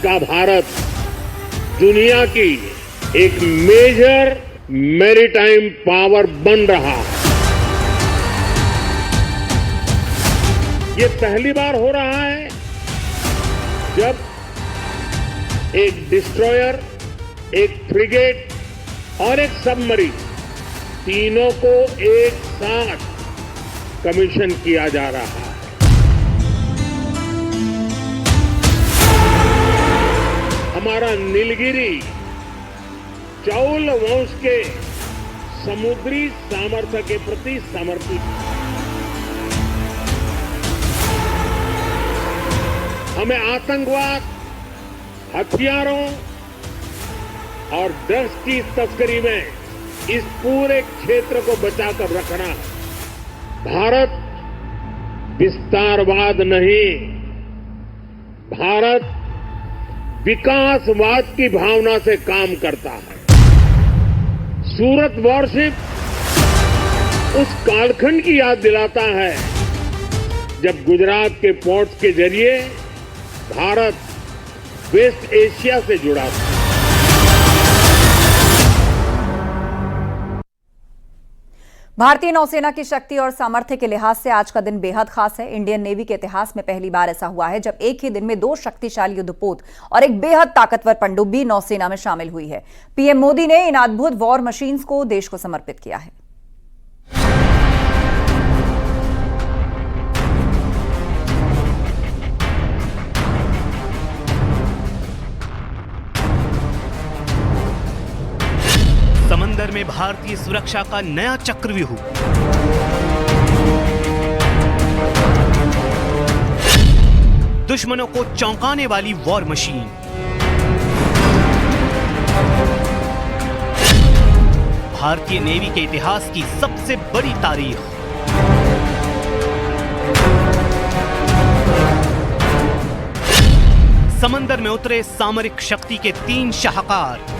का भारत दुनिया की एक मेजर मैरीटाइम पावर बन रहा है। ये पहली बार हो रहा है जब एक डिस्ट्रॉयर, एक फ्रिगेट और एक सबमरीन तीनों को एक साथ कमीशन किया जा रहा है। हमारा नीलगिरी चौल वंश के समुद्री सामर्थ्य के प्रति समर्पित है। हमें आतंकवाद, हथियारों और ड्रग्स की तस्करी में इस पूरे क्षेत्र को बचाकर रखना है। भारत विस्तारवाद नहीं, भारत विकासवाद की भावना से काम करता है। सूरत वॉरशिप उस कालखंड की याद दिलाता है जब गुजरात के पोर्ट्स के जरिए भारत वेस्ट एशिया से जुड़ा था। भारतीय नौसेना की शक्ति और सामर्थ्य के लिहाज से आज का दिन बेहद खास है। इंडियन नेवी के इतिहास में पहली बार ऐसा हुआ है जब एक ही दिन में 2 शक्तिशाली युद्धपोत और एक बेहद ताकतवर पनडुब्बी नौसेना में शामिल हुई है। पीएम मोदी ने इन अद्भुत वॉर मशीन्स को देश को समर्पित किया है। समंदर में भारतीय सुरक्षा का नया चक्रव्यूह। दुश्मनों को चौंकाने वाली वॉर मशीन। भारतीय नेवी के इतिहास की सबसे बड़ी तारीख। समंदर में उतरे सामरिक शक्ति के 3 शाहकार।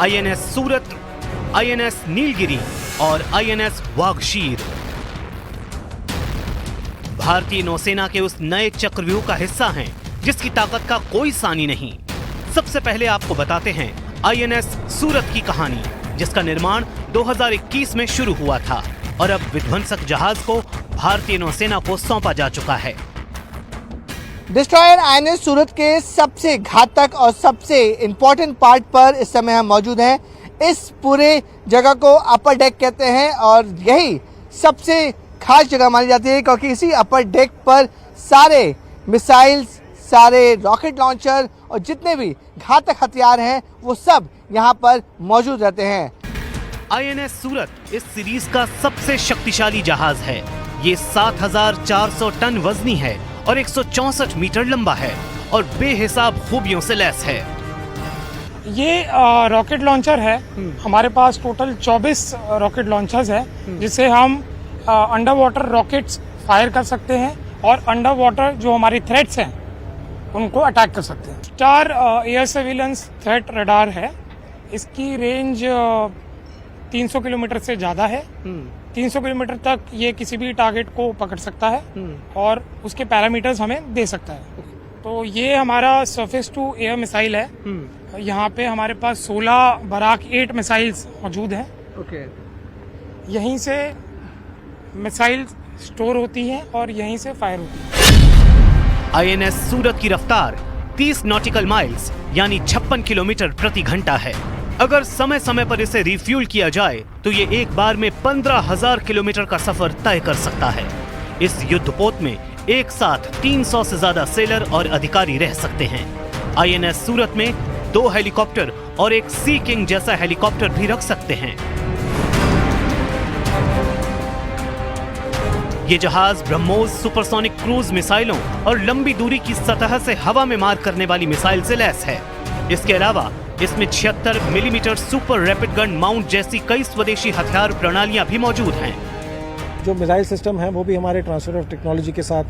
आईएनएस सूरत, आईएनएस नीलगिरी और आईएनएस वाघशीर भारतीय नौसेना के उस नए चक्रव्यूह का हिस्सा हैं जिसकी ताकत का कोई सानी नहीं। सबसे पहले आपको बताते हैं आईएनएस सूरत की कहानी, जिसका निर्माण 2021 में शुरू हुआ था और अब विध्वंसक जहाज को भारतीय नौसेना को सौंपा जा चुका है। डिस्ट्रॉयर आईएनएस सूरत के सबसे घातक और सबसे इम्पोर्टेंट पार्ट पर इस समय हम मौजूद हैं। इस पूरे जगह को अपर डेक कहते हैं और यही सबसे खास जगह मानी जाती है क्योंकि इसी अपर डेक पर सारे मिसाइल्स, सारे रॉकेट लॉन्चर और जितने भी घातक हथियार हैं वो सब यहाँ पर मौजूद रहते हैं। आईएनएस सूरत इस सीरीज का सबसे शक्तिशाली जहाज है। ये 7,400 टन वजनी है और 164 मीटर लंबा है और बेहिसाब खूबियों से लैस है। ये रॉकेट लॉन्चर है। हमारे पास टोटल 24 रॉकेट लॉन्चर्स है जिससे हम अंडर वाटर रॉकेट्स फायर कर सकते हैं और अंडर वाटर जो हमारी थ्रेट्स हैं उनको अटैक कर सकते हैं। Star air surveillance threat radar है। इसकी रेंज 300 किलोमीटर से ज़्यादा है। 300 किलोमीटर तक ये किसी भी टारगेट को पकड़ सकता है और उसके पैरामीटर्स हमें दे सकता है। तो ये हमारा सरफेस टू एयर मिसाइल है। यहाँ पे हमारे पास 16 बराक 8 मिसाइल्स मौजूद हैं। यहीं से मिसाइल स्टोर होती हैं और यहीं से फायर होती है। आईएनएस सूरत की रफ्तार 30 नॉटिकल माइल्स यानी 56 किलोमीटर प्रति घंटा है। अगर समय समय पर इसे रिफ्यूल किया जाए तो ये एक बार में 15,000 किलोमीटर का सफर तय कर सकता है। इस युद्धपोत में एक साथ 300 से ज्यादा सेलर और अधिकारी रह सकते हैं। आईएनएस सूरत में 2 हेलीकॉप्टर और एक सी किंग जैसा हेलीकॉप्टर भी रख सकते हैं। ये जहाज ब्रह्मोस सुपरसोनिक क्रूज मिसाइलों और लंबी दूरी की सतह से हवा में मार करने वाली मिसाइल से लैस है। इसके अलावा इसमें 76 millimetre super rapid gun mount जैसी कई स्वदेशी हथियार प्रणालियां भी मौजूद हैं। जो मिसाइल सिस्टम है वो भी हमारे ट्रांसफर ऑफ टेक्नोलॉजी के साथ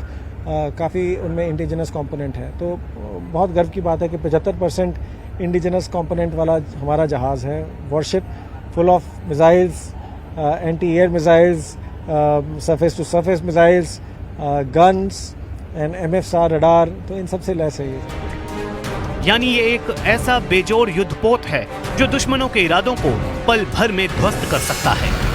काफ़ी उनमें इंडिजिनस कंपोनेंट है। तो बहुत गर्व की बात है कि 75% इंडिजिनस कंपोनेंट वाला हमारा जहाज़ है। Warship full of missiles, anti air missiles, surface to surface missiles, guns and MFSAR radar, तो इन सब से लैस है ये। यानी ये एक ऐसा बेजोड़ युद्धपोत है जो दुश्मनों के इरादों को पल भर में ध्वस्त कर सकता है।